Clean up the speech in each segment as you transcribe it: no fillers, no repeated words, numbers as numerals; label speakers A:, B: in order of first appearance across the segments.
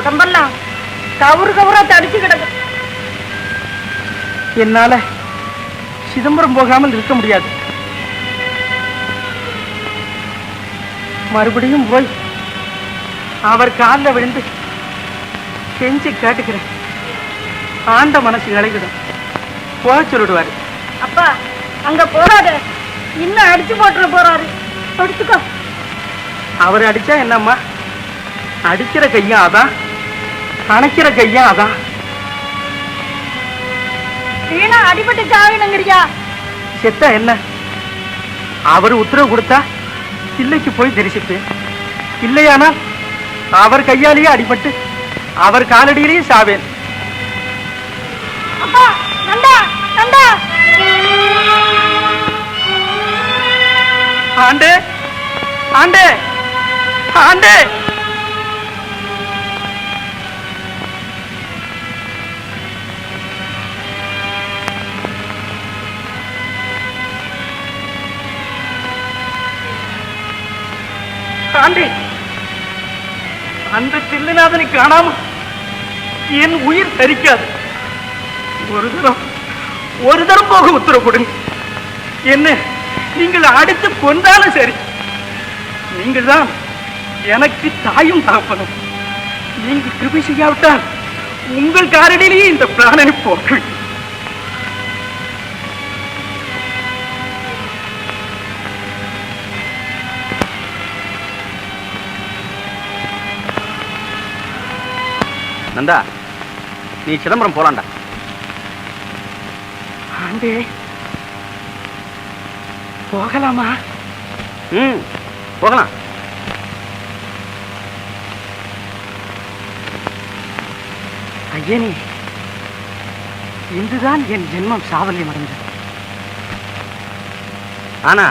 A: உடம்பெல்லாம் கவுரு கவுரா தடிச்சு கிடக்கு.
B: என்னால சிதம்பரம் போகாமல் இருக்க முடியாது. மறுபடியும் போய் அவர் காலில் விழுந்து கெஞ்சி கேட்டுக்கிறேன். ஆண்ட மனசு இழைக்கிடும். போக சொல்லிடுவாரு.
A: அப்பா அங்க போறாரு, இன்னும் அடிச்சு போட்டுற போறாரு. படிச்சுக்கோ.
B: அவர் அடிச்சா என்னம்மா, அடிக்கிற கையும் அதான், அணைக்கிற கையும் அதான்.
A: வீணா அடிபட்டு சாவினுங்கிறியா?
B: செத்தா என்ன? அவர் உத்தரவு கொடுத்தா இல்லைக்கு போய் தரிசிப்பேன். இல்லையானால் அவர் கையாலேயே அடிபட்டு அவர் காலடியிலேயே சாவேன்.
A: அப்பா நண்டா நண்டா.
B: ஆண்டே ஆண்டே ஆண்டே. ஆண்டே, அந்த தில்லைநாதனை காணாம என் உயிர் தரிக்காது. ஒரு தரம் போக உத்தரவு கொடுங்க. என்ன நீங்கள் அடித்து கொண்டாலும் சரி. நீங்கள் தான் எனக்கு தாயும் தகப்பனும். நீங்கள் கிருபை செய்யாவிட்டால் உங்கள் காரடியிலேயே இந்த பிராணனை போக்கு.
C: நந்தா, நீ சிதம்பரம் போலாண்டா.
B: ஆண்டே, போகலாமா?
C: போகலாம்.
B: ஐயனே, இன்றுதான் என் ஜென்மம் சாவல்யம் அடைந்தது.
C: ஆனா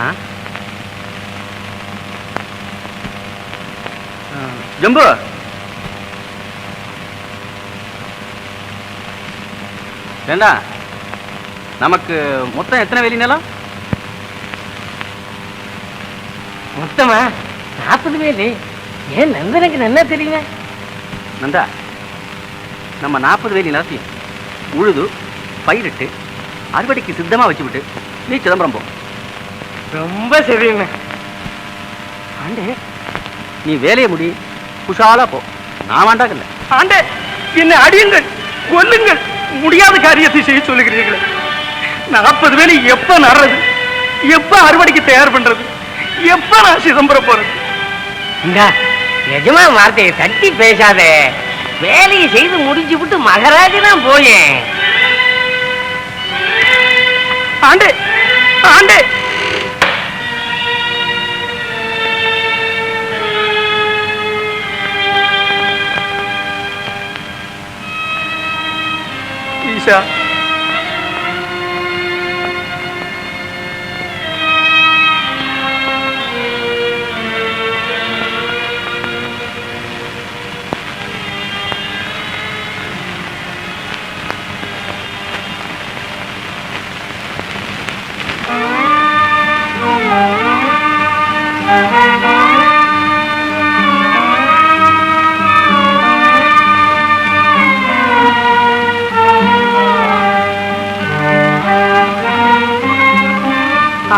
C: ஜம்பு, ஏண்டா, நமக்கு மொத்தம் எத்தனை வேலி நிலம்?
D: மொத்தமா 40 வேலி. ஏன் நந்தனுக்கு என்ன தெரியுங்க?
C: நந்தா, நம்ம 40 வேலி நிலத்தையும் உழுது பயிரிட்டு அறுவடைக்கு சித்தமா வச்சுவிட்டு நீ சிதம்பரம் போ.
D: ரொம்ப சரிங்க.
B: ஆண்டே,
C: நீ வேலையை முடி, குஷாலா போ. நான் வேண்டாங்கல்ல.
B: ஆண்டே, என்னை அடியுங்கள், கொல்லுங்கள், முடியாத காரியத்தை செய்ய சொல்லுகிறீர்கள். 40 வேலி எப்ப நடுறது, எப்ப அறுவடைக்கு தயார் பண்றது, எப்ப நான் சிதம்பரம் போறது?
D: இந்த எஜமா வார்த்தையை தட்டி பேசாத. வேலையை செய்து முடிஞ்சு விட்டு மகராஜ் தான் போயேன்.
B: ஆண்டே ஆண்டே, ஈஷா,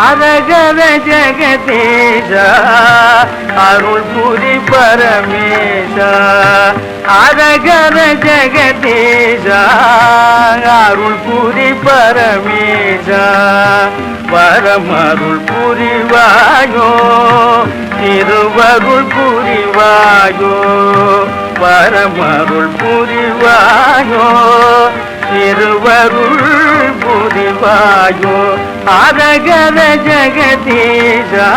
B: அரகர ஜெகதீஷா அருள் புரி பரமேஷா. அரகர ஜெகதீஷா அருள் புரி பரமேஷா. பரமருள் புரிவாயோ, திருவருள் புரிவாயோ. பரமருள் புரிவாயோ, திருவருள் புரிவாயோ. அரகர ஜெகதீஷா.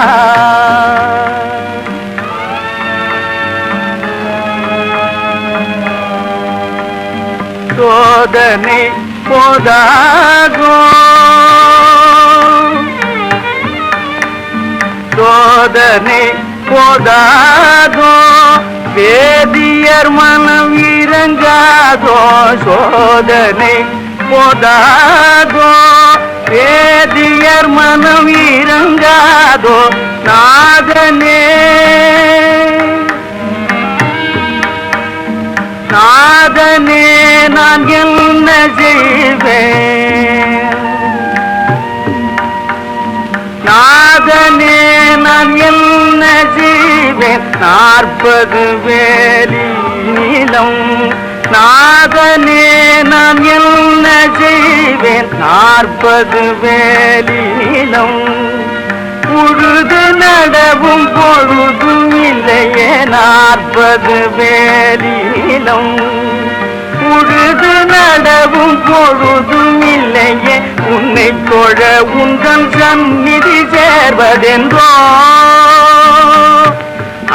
B: சோதனை போதாகோ, சோதனை போதாகோ. வேதியர் மனம் இறங்காதோ, சோதனை போதாகோ. வேதியர் மனம் இறங்காதோ. நாதனே செய்வேன் நாதனே நான் என்ன செய்வேன் 40 வேலி நீளம் நாதனே நான் என்ன செய்வேன் 40 வேலி நீளம் உழுது நடவும் பொழுதும் இல்லையே 40 வேலி நீளம் உழுது நடவும் பொழுதும் இல்லையே உன்னை தொழ உங்கள் சந்நிதி சேர்வதென்றோ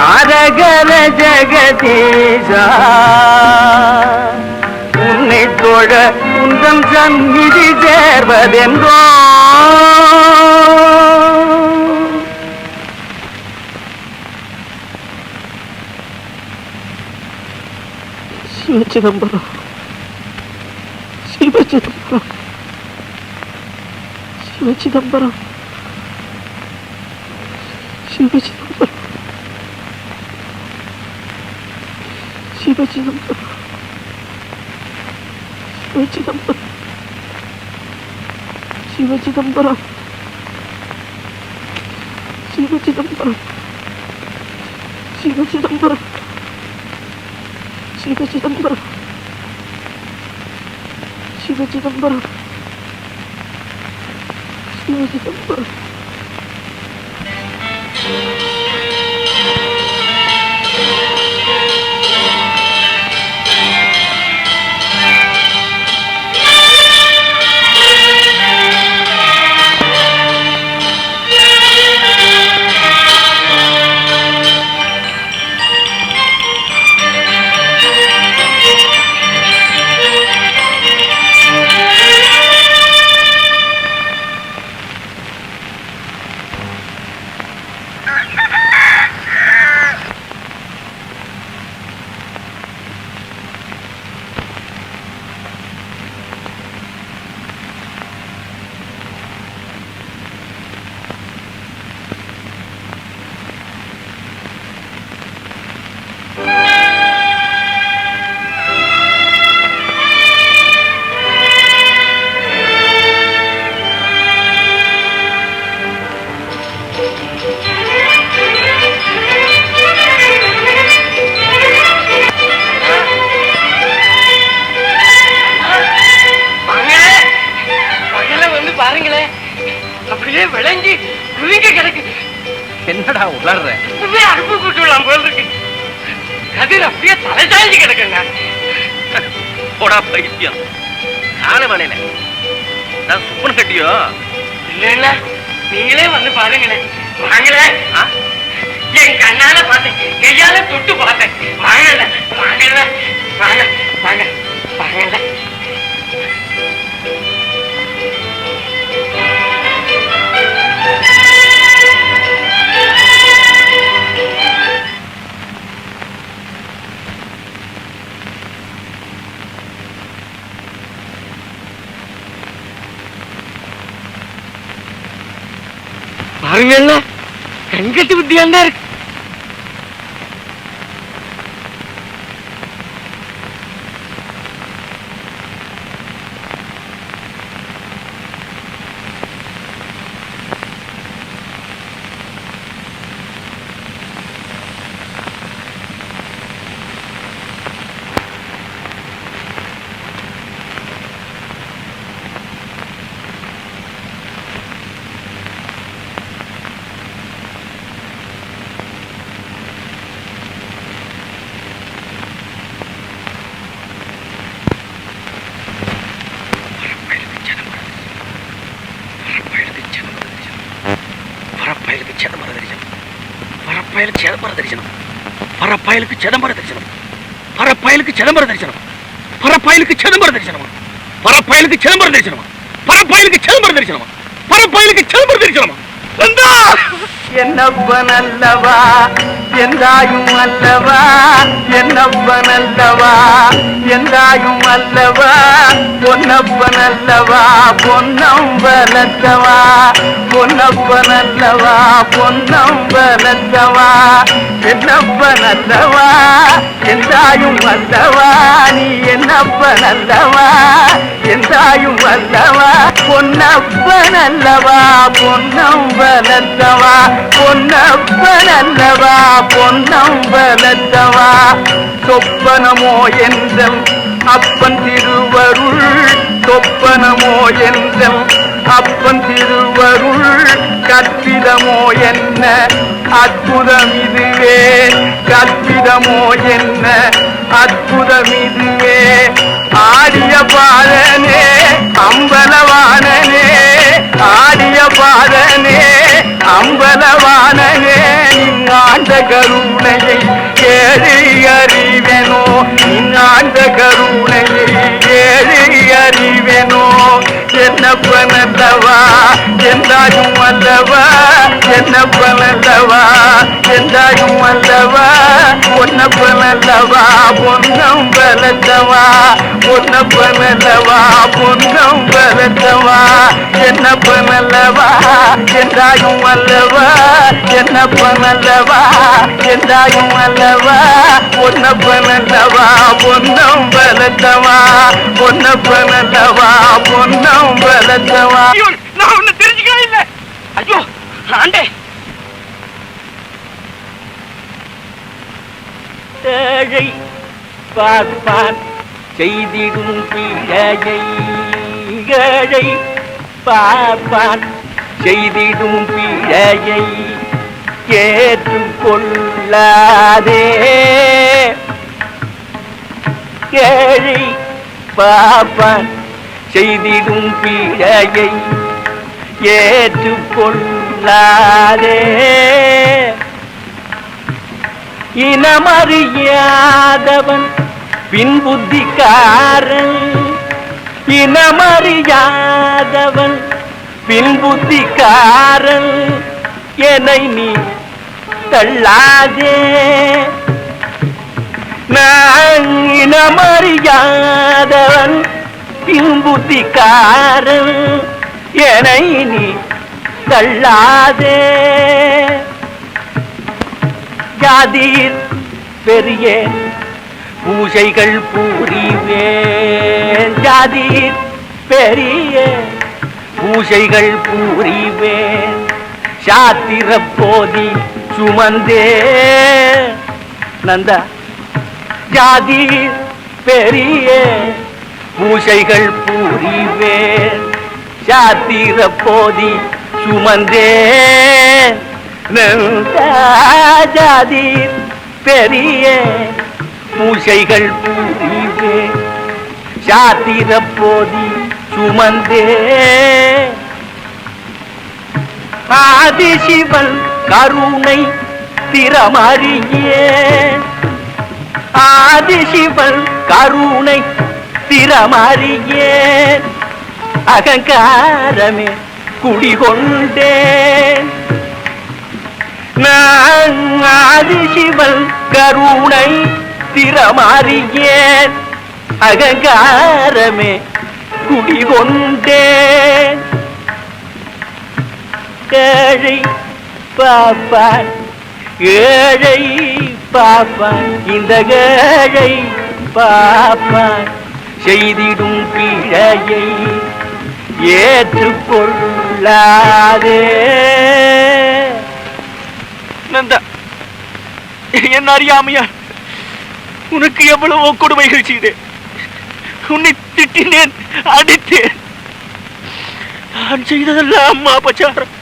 B: அரகர ஜெகதீஷா உன்னை தொழ உங்கள் சந்நிதி சேர்வதென்றோ சிவச்சிதம்பரம் சிவச்சிதம்பரம் சிவச்சிதம்பரம் சிவச்சிதம்பரம் சிவச்சிதம்பரம் சிவச்சிதம்பரம் சிவச்சிதம்பரம் சிவச்சிதம்பரம் சிவச்சிதம்பரம் சிவச்சிதம்பரம் சிவச்சிதம்பரம்
C: என்னடா உளர்ற
B: அடுப்பு கூட்டு விடலாம் போல இருக்கு கதிர் அப்படியே தலைசாஞ்சி கிடக்குங்க
C: போடா பைத்தியம் கால மலையில நான் சுப்பன் கட்டியோ
B: இல்ல இல்ல நீங்களே வந்து பாருங்களேன் வாங்கல என் கண்ணால பார்த்தேன் கையால தொட்டு பார்த்தேன் வாங்கல வாங்கல வாங்க வாங்க வாங்கல பாருங்கல்ல கண்கட்டி புத்தியாண்டா இருக்கு பரப்பாயலுக்கு சிதம்பர தரிசனம் பரப்பாயலுக்கு சிதம்பர தரிசனம் பரப்பாயலுக்கு சிதம்பர தரிசனம் பரப்பாயலுக்கு சிதம்பர தரிசனம் பரப்பாயலுக்கு சிதம்பர தரிசனம் பரப்பாயலுக்கு சிதம்பர தரிசனம் என்னப்பனல்லவா எந்தாயும் அல்லவா என்னப்பன் அல்லவா எந்தாயும் அல்லவா பொன்னப்பன் அல்லவா பொன்னம்பலத்தவா பொன்னப்பன் அல்லவா பொன்னம்பலத்தவா என்னப்பன் அல்லவா எந்தாயும் அல்லவா நீ என்னப்பன் அல்லவா எந்தாயும் அல்லவா பொன்னப்பன் அல்லவா பொன்னம்பலத்தவா பொன்னப்பன் அல்லவா பொன்னம்பலத்தவா சொப்பனமோ என்றல் அப்பன் திருவருள் சொப்பனமோ என்றல் அப்பன் திருவருள் கற்பிதமோ என்ன அற்புதம் இதுவே கற்பிதமோ என்ன அற்புதம் இதுவே ஆடிய பாலனே அம்பலவானனே ஆடிய பாலனே அம்பலவானனே நின்னாண்ட கருணையை ஏழு அறிவெனோ நின்னாண்ட கருணையை ஏழு அறிவெனோ என்னப்பன் அல்லவா எந்தாயும் அல்லவா என்னப்பன் அல்லவா எந்தாயும் அல்லவா பொன்னப்பன் அல்லவா பொன்னம்பலத்தவா பொன்னப்பன் அல்லவா பொன்னம்பலத்தவா என்னப்பன் அல்லவா எந்தாயும் அல்லவா என்னப்பன் அல்லவா எந்தாயும் அல்லவா பொன்னப்பன் அல்லவா பொன்னம்பலத்தவா பொன்னப்பன் அல்லவா பொன்னம்பலத்தவா
C: நான் ஒண்ணு தெரிஞ்சுக்கவே இல்லை. ஐயோ ஆண்டே ஏழை பார்ப்பான் செய்திடும் பிழையை ஏழை பார்ப்பான் செய்திடும் பிழையை ஏற்றுக்கொள்ளாதே ஏழை பார்ப்பான் செய்திடும் பிழையை ஏற்றுக்கொள்ளாதே இனமறியாதவன் பின்புத்திக்காரன் இனமறியாதவன் பின்புத்திக்காரன் என்னை நீ தள்ளாதே நான் இனமறியாதவன் பின்புத்திக்காரன் என்னை நீ தள்ளாதே ஜாதீர் பெரிய பூஜைகள் பூரிவேன் ஜாதீர் பெரிய பூஜைகள் பூரிவேன் சாத்திர போதி சுமந்தே நந்தா ஜாதீர் பெரிய பூஜைகள் பூரிவேன் சாத்திர போதி சுமந்தே நந்தாஜாதீர் பெரிய பூஜைகள் பூரிவே சாத்திர போதி சுமந்தே ஆதிசிவன் கருணை திறமறியே ஆதிசிவன் கருணை திறமறியே அகங்காரமே குடிகொண்டேன் நான் ஆதிசிவன் கருணை திறமறியேன் அகங்காரமே குடிகொண்டேன் ஏழை பாப்பான் ஏழை பாப்பான் இந்த ஏழை பாப்பான் செய்திடும் பிழையை ஏற்றுக்கொள்ளாதே நந்தா என்ன அறியாமையா உனக்கு எவ்வளவோ கொடுமைகள் செய்தேன் உன்னை திட்டினேன் அடித்தேன் நான் செய்ததெல்லாம் அம்மா அபச்சாரம்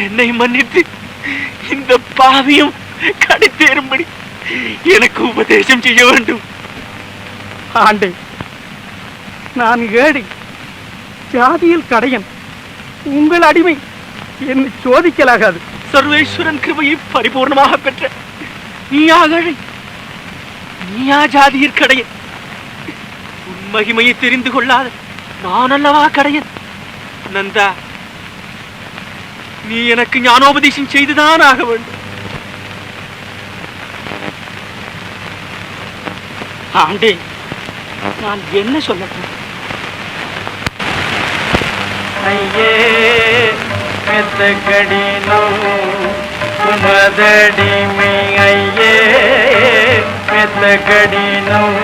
C: என்னை மன்னித்து இந்த பாவியும் கடித்தேறும்படி எனக்கு உபதேசம் செய்ய வேண்டும்
B: ஆண்டே நான் ஏழை ஜாதியில் கடையன் உங்கள் அடிமை என்னை சோதிக்கலாகாது
C: சர்வேஸ்வரன் கிருபையை பரிபூர்ணமாக பெற்ற நீயா ஏழை நீயா ஜாதியில் கடையன் உன் மகிமையை தெரிந்து கொள்ளாத நான் அல்லவா கடையன் நந்தா நீ எனக்கு ஞானோபதேசம் செய்துதான் ஆக வேண்டும்
B: ஆண்டே, நான் என்ன சொல்லட்டும்? ஐயே மெத்த கடினம் உமதடிமை, ஐயே மெத்த கடினம்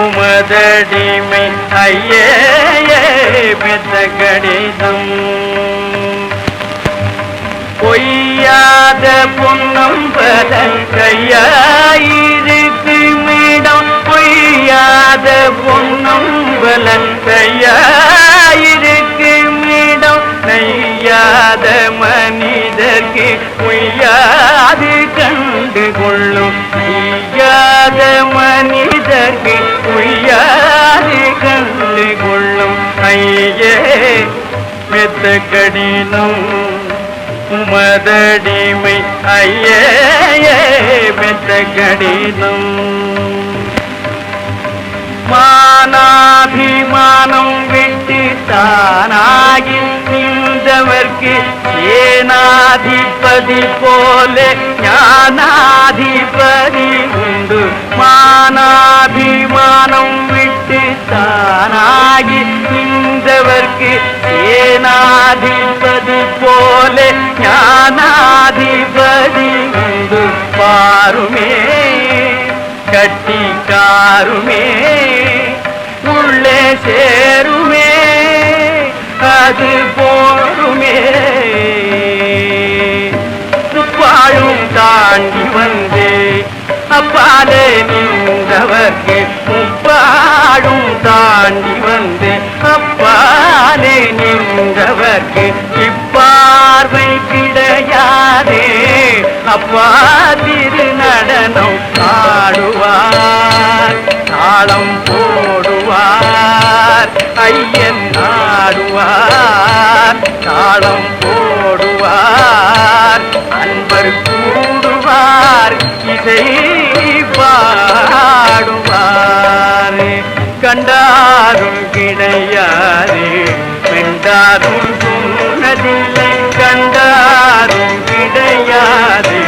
B: உமதடிமை, ஐயே மெத்த கடினம். பொய்யாத பொன்னம்பல கையாயிருக்கு மீடம், பொய்யாத பொன்னம்பல கையாயிருக்கு மீடம். நெய்யாத மனிதர்க்கு பொய்யாது கண்டு கொள்ளும், நெய்யாத மனிதர்க்கு பொய்யாது கண்டு கொள்ளும். ஐயே மெத்த கடினம் உமதடிமை, ஐயே மெத்த கடினம். மானாபிமானம் விட்டு தானாகி நின்றவர்க்கு சேனாதிபதி போல ஞானாதிபதி உண்டு. மானாபிமானம் விட்டு தானாகி நின்றவர்க்கு சேனாதிபதி போல ஞானாதிபதி உண்டு. பாருமே கட்டிக்காருமே உள்ளே சேருமே, அது போருமே. துப்பாழும் தாண்டி வந்தே அப்பாலே நின்றவர்க்கு, முப்பாடும் தாண்டி வந்தே அப்பாலே நின்றவர்க்கு இப்பார்வை கிடையாதே. அப்பா திரு நடனம் ஆடுவார், தாளம் போடுவார், ஐயன் ஆடுவார், தாளம் போடுவார், அன்பர் கூடுவார், இசை பாடுவார். கண்டாரும் கிடையாது வென்றாரும் சொன்னதில்லை, கண்டாரும் கிடையாது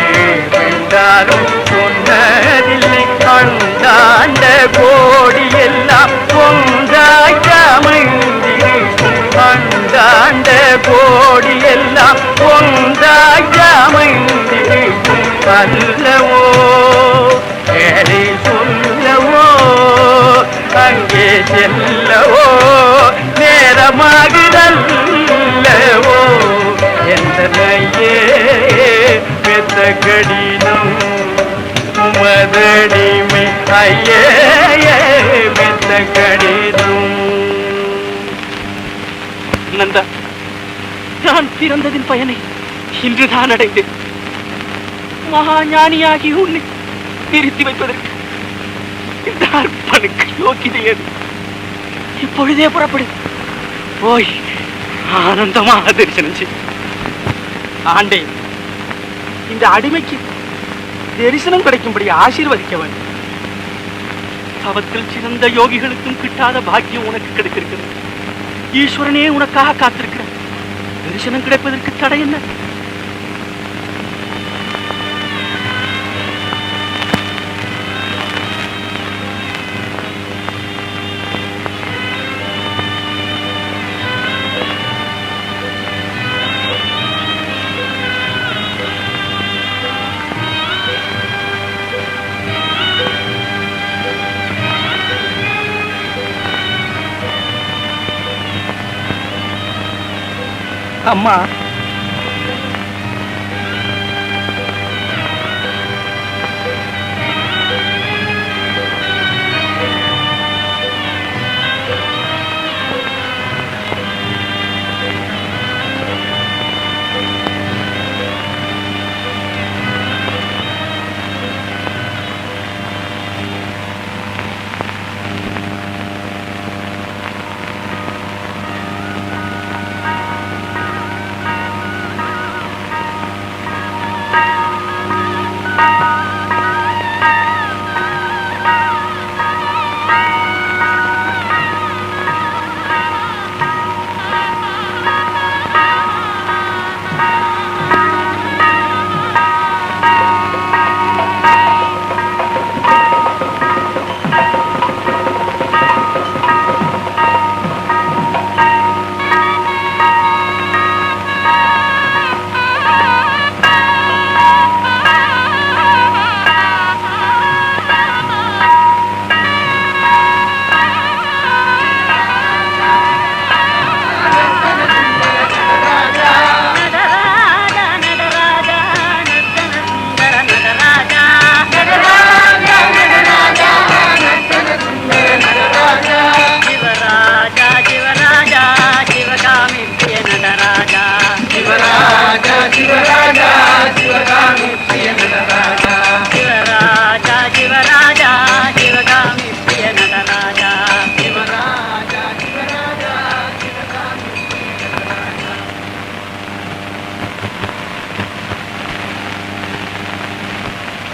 B: வென்றாரும் சொன்னதில்லை. அண்டாண்ட கோடி எல்லாம் ஒன்றாய் அமைந்திருக்கும், அண்டாண்ட கோடி எல்லாம் ஒன்றாய் அமைந்திருக்கும். அல்லவோ ஏழை சொல்லவோ அங்கே செல்லவோ நேரமாகுதல்லவோ எந்த நையே மெத்த கடினம் உமதடிமை, ஐயே மெத்த கடினம். நந்தா, நான் பிறந்ததின் பயனை இன்றுதான் அடைந்தேன். மகா ஞானியாகி உன்னை நிறுத்தி வைப்பதற்கு இந்த அர்ப்பனுக்கு யோகிதையது. இப்பொழுதே புறப்படு, போய் ஆனந்தமாக தரிசனம் செய். ஆண்டே, இந்த அடிமைக்கு தரிசனம் கிடைக்கும்படி ஆசீர்வதிக்க வேண்டும். தவத்தில் சிறந்த யோகிகளுக்கும் கிட்டாத பாக்கியம் உனக்கு கிடைத்திருக்கிறது. ஈஸ்வரனே உனக்காக காத்திருக்கிறார். தரிசனம் கிடைப்பதற்கு தடை என்ன? அம்மா,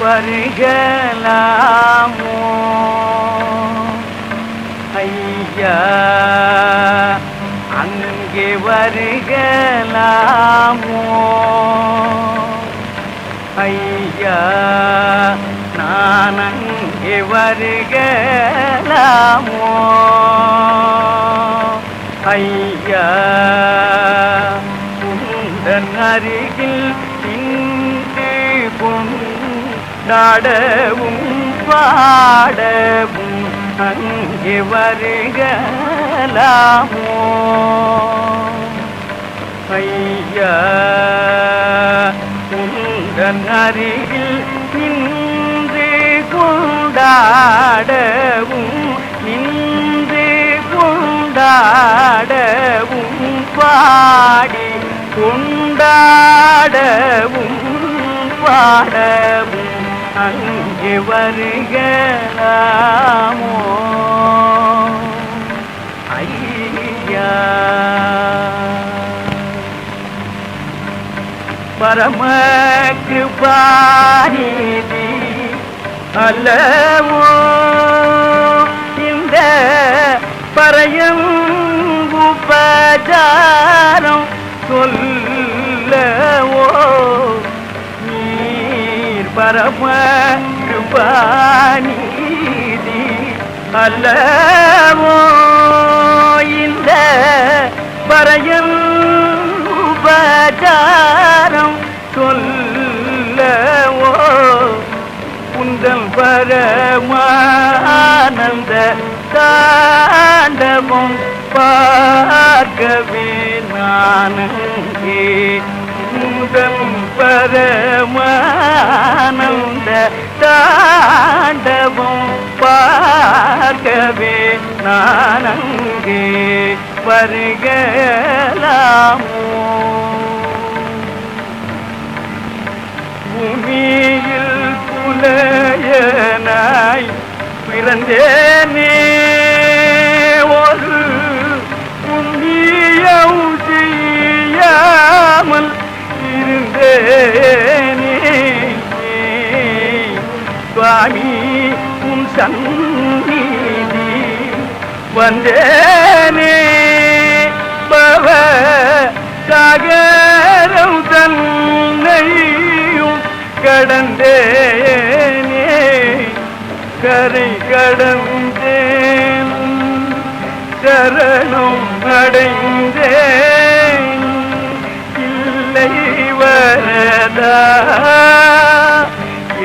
B: வருகலாமோ ஐயா அங்கே வருகலாமோ ஐயா நான் அங்கே வருகலாமோ ஐயா உந்தன் அருகில் நின்று கொண்டாடவும் பாடவும் அங்கே வருகலாமோ ஐயா உந்தன் அருகில் நின்று கொண்டாடவும் நின்று கொண்டாடவும் பாடி கொண்டாடவும் பாடவும் அங்கே வருகலாமோ ஐயா பரம கிருபாநிதி அல்லவோ இந்த பறையும் உபசாரம் சொல்லவோ நீர் பரம கிருபாநிதி அல்லவோ இந்த பறையும் உபசாரம் சொல்லவோ உந்தல் பரமானந்த தாண்டவம் பார்க்கவே நானங்கே உந்தல் பரமானந்த தாண்டவம் பார்க்கவே நானங்கே வருகலாமோ பூமியில் புலையனாய் பிறந்தேனே ஒரு புண்ணியம் செய்யாமல் இருந்தேனே சுவாமி உன் சந்நிதி வந்தேனே பவ சாகரம் தன்னையும் கடந்தேனே கரை கடந்தேன் சரணம் அடைந்தேன் இல்லை வரதா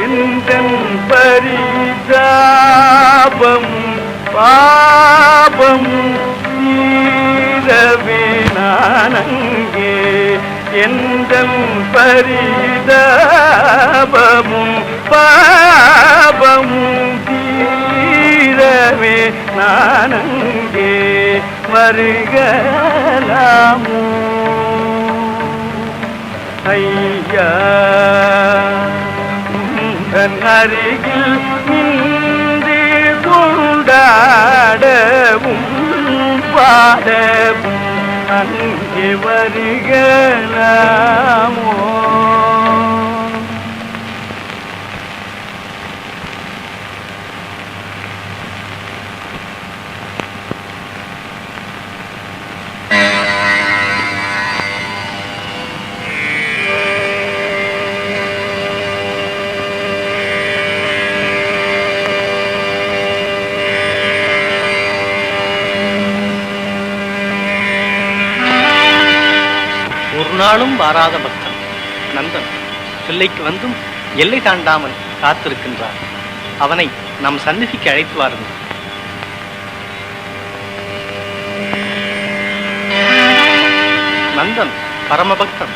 B: எந்தன் பரிதாபம் பாபம் தீரவே நானங்கே எந்தன் பரிதாபமும் பாபமும் தீரவே நானங்கே வருகலாமோ ஐயா உந்தன் அருகில் நின்று கொண்டாடவும் பாடவும் அங்கே வருகலாமோ
E: நாளும் வாராத பக்தன் நந்தன் பிள்ளைக்கு வந்தும் எல்லை தாண்டாமல் காத்திருக்கின்றார். அவனை நம் சந்நிதிக்கு அழைத்து வாருங்கள். நந்தன் பரமபக்தன்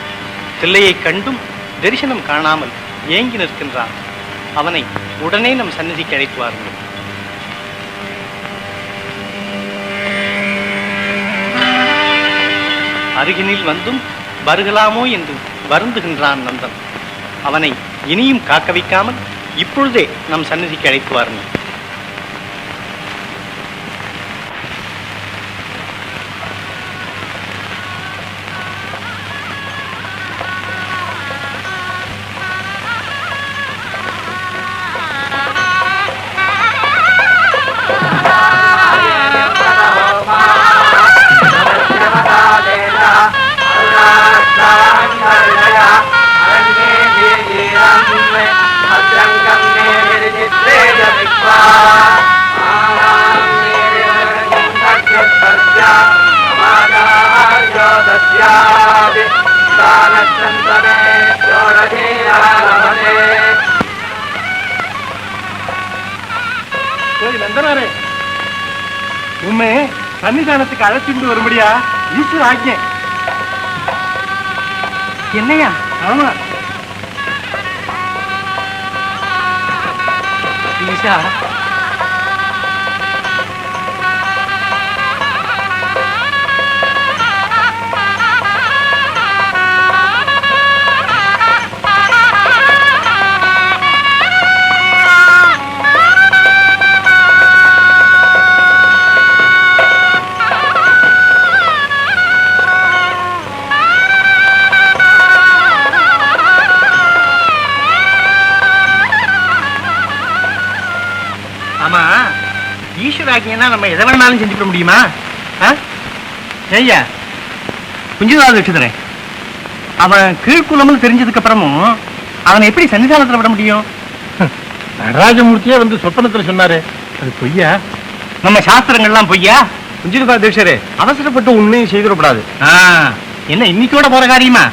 E: பிள்ளையை கண்டும் தரிசனம் காணாமல் ஏங்கி நிற்கின்றான். அவனை உடனே நம் சந்நிதிக்கு அழைத்து வாருங்கள். அருகினில் வந்தும் வருகலாமோ என்று வருந்துகின்றான் நந்தன். அவனை இனியும் காக்க வைக்காமல் இப்பொழுதே நம் சந்நிதிக்கு அழைத்து வாருங்கள்.
B: நம்ம சன்னிதானத்துக்கு அழைச்சிட்டு வரும்படியா ஈஸ்வர ஆக்கிய.
C: என்னையா?
B: ஆமா
C: ஈஷா,
B: ஆமா ஈஸ்வராக்கியன்னா நம்ம எதை வேணாலும் செஞ்சுக்க முடியுமா? ஐயா குஞ்சுதாது வச்சுக்கிறேன். அவன் கீழ்குலம்னு தெரிஞ்சதுக்கு அப்புறமும் அவனை எப்படி சன்னிதானத்துல விட முடியும்?
F: நடராஜமூர்த்தியே வந்து சொப்பனத்துல சொன்னாரு, அது பொய்யா?
B: நம்ம சாஸ்திரங்கள்லாம் பொய்யா?
F: குஞ்சுதா தீட்சரே, அவசரப்பட்டு உண்மையும் செய்திடக்கூடாது.
B: என்ன இன்னைக்கோட போற காரியமா?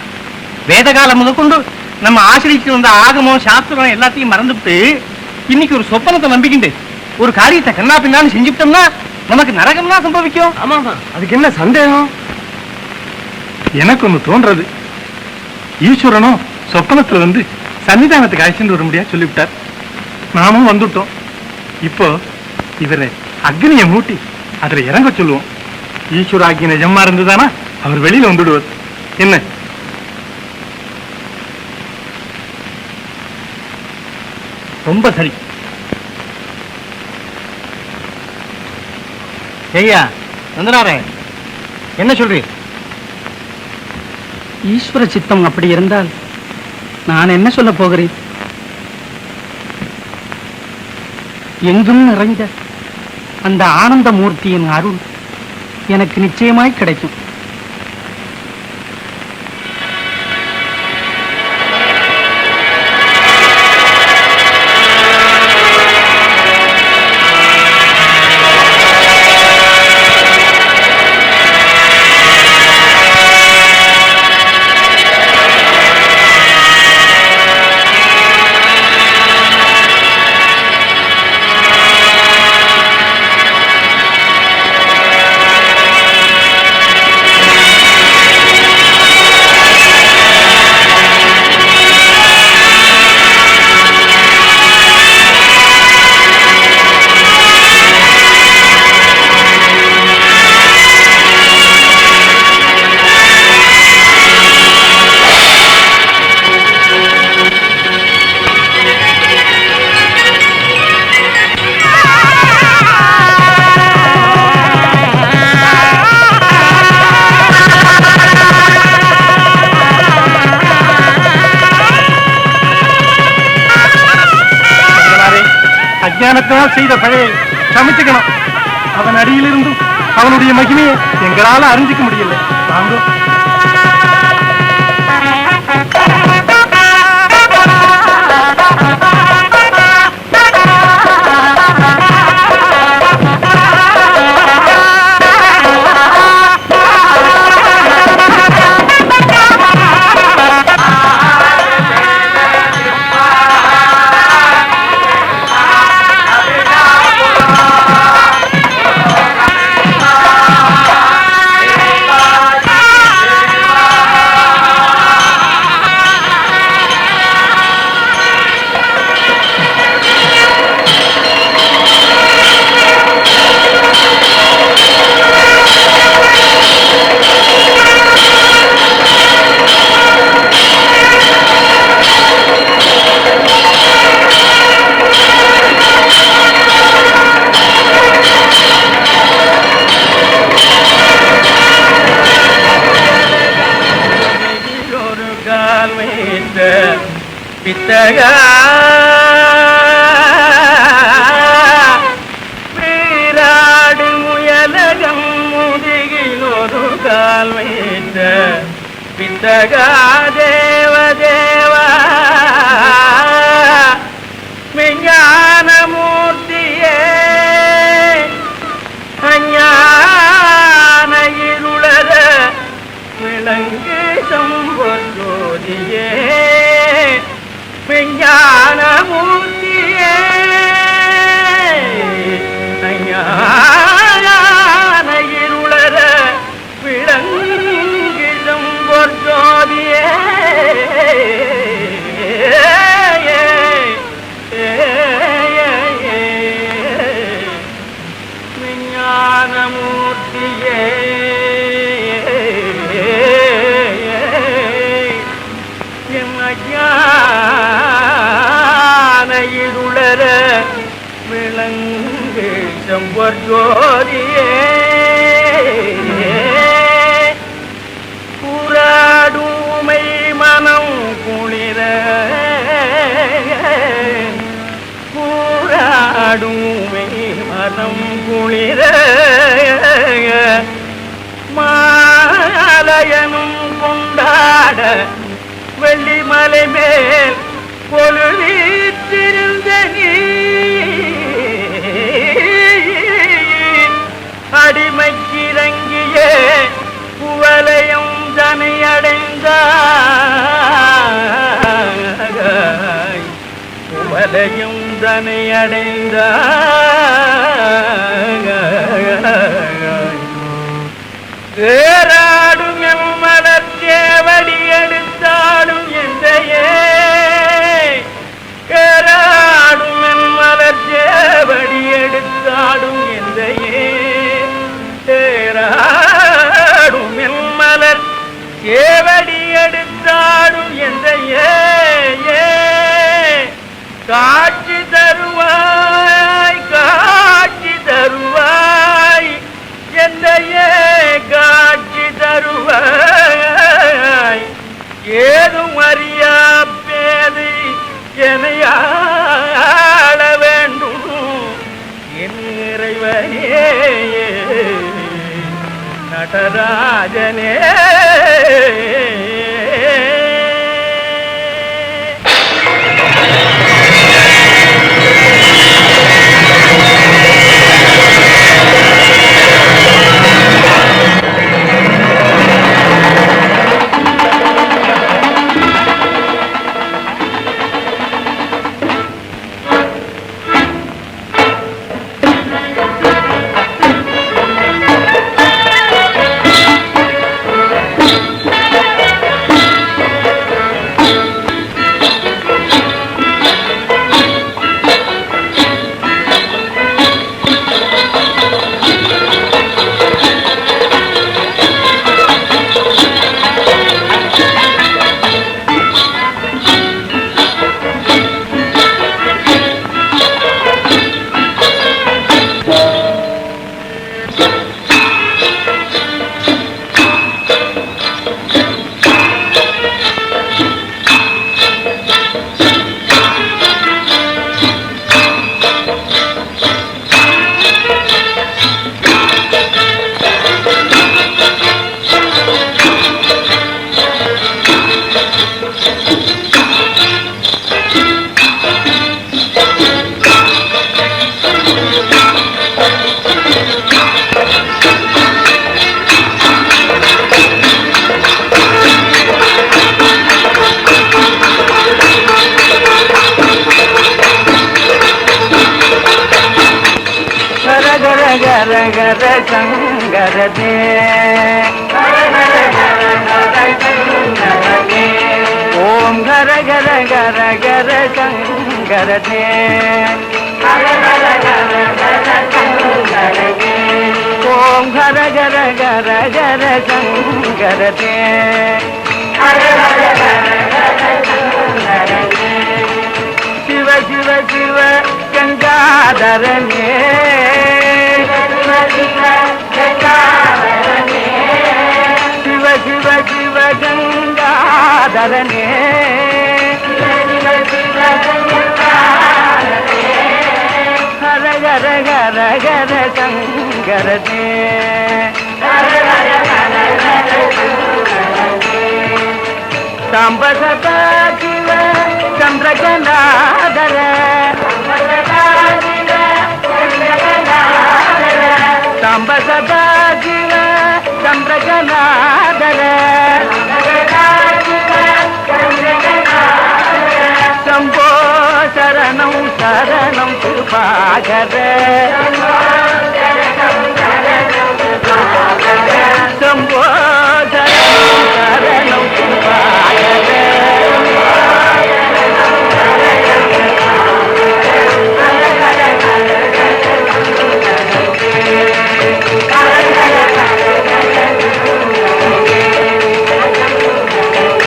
B: வேத காலம் முதற்கொண்டு நம்ம ஆசிரியத்து வந்த ஆகமம் சாஸ்திரம் எல்லாத்தையும் மறந்துவிட்டு இன்னைக்கு ஒரு சொப்பனத்தை நம்பிக்கிண்டு ஒரு காரியத்தை கண்ணா பின்னான்னு செஞ்சுட்டோம்னா நமக்கு நரகம்லாம் சம்பவிக்கும்.
F: ஆமாமா, அதுக்கு என்ன சந்தேகம்? எனக்கு ஒண்ணு தோன்றது, ஈஸ்வரனும் சொப்பனத்துல வந்து சன்னிதானத்துக்கு அழைச்சிட்டு வர முடியாது சொல்லிவிட்டார். நாமும் வந்துட்டோம். இப்போ இவரை அக்னியை மூட்டி அதுல இறங்க சொல்லுவோம். ஈஸ்வர ஆக்கிய நிஜமா இருந்துதானா அவர் வெளியில வந்துடுவார். என்ன?
B: ரொம்ப சரி. ஐயா நந்தனாரே, என்ன சொல்றீர்?
C: ஈஸ்வர சித்தம் அப்படி இருந்தால் நான் என்ன சொல்ல போகிறேன்? எங்கும் நிறைந்த அந்த ஆனந்த மூர்த்தியின் அருள் எனக்கு நிச்சயமாய் கிடைக்கும்.
F: அஞ்ஞானத்தால் செய்த பழையை சமைச்சுக்கணும். அவன் அடியிலிருந்தும் அவனுடைய மகிமையை எங்களால அறிஞ்சிக்க முடியல. வாங்க.
B: பித்தகா வீராடு முயலகம் முதுகிலொரு கால் வைத்த பித்தகா தேவதேவா விஞ்ஞான மூர்த்தியே அஞ்ஞான இருளத விளங்கு சம்பொற்ஜோதியே விஞ்ஞான மூர்த்தியே அஞ்ஞான ஒரு ஜோதியே புறாடுமை மனம் குளிர புறாடுமை மனம் குளிர மாலயனும் கொண்டாட வெள்ளிமலை மேல் பொழுதிருந்த நீ அடிமைக்கிறங்கிய குவலையும் தனை அடைந்தாய் குவலையும் தனை அடைந்தாய் ஏறாடும் எம் மலர்ச்சேவடி எடுத்தாடும் எந்தையே ஏறாடும் என் மலர்ச்சேவடி எடுத்தாடும் எந்தையே ஏறாடும் என் மலர் சேவடி எடுத்தாடும் எந்தையே காட்சி தருவாய் காட்சி தருவாய் எந்தையே காட்சி தருவாய் ஏதும் அறியா பேதை எனையாள வேண்டும் என் இறைவனே நடராஜனே சங்கரதே ஓம் கர கர கர கர சங்கரதே ஓம் கர கர கர கர சங்கரதே சிவ சிவ சிவ கங்காதரனே சிவ சிவ சிவ கங்காதரனே ஹர ஹர ஹர ஹர சங்கரனே சாம்ப சதா சிவ சந்திரகநாதர சாம்ப சதா சிவ சந்திரகநாதர சம்போ சரணம் சரணம் கிருபாகர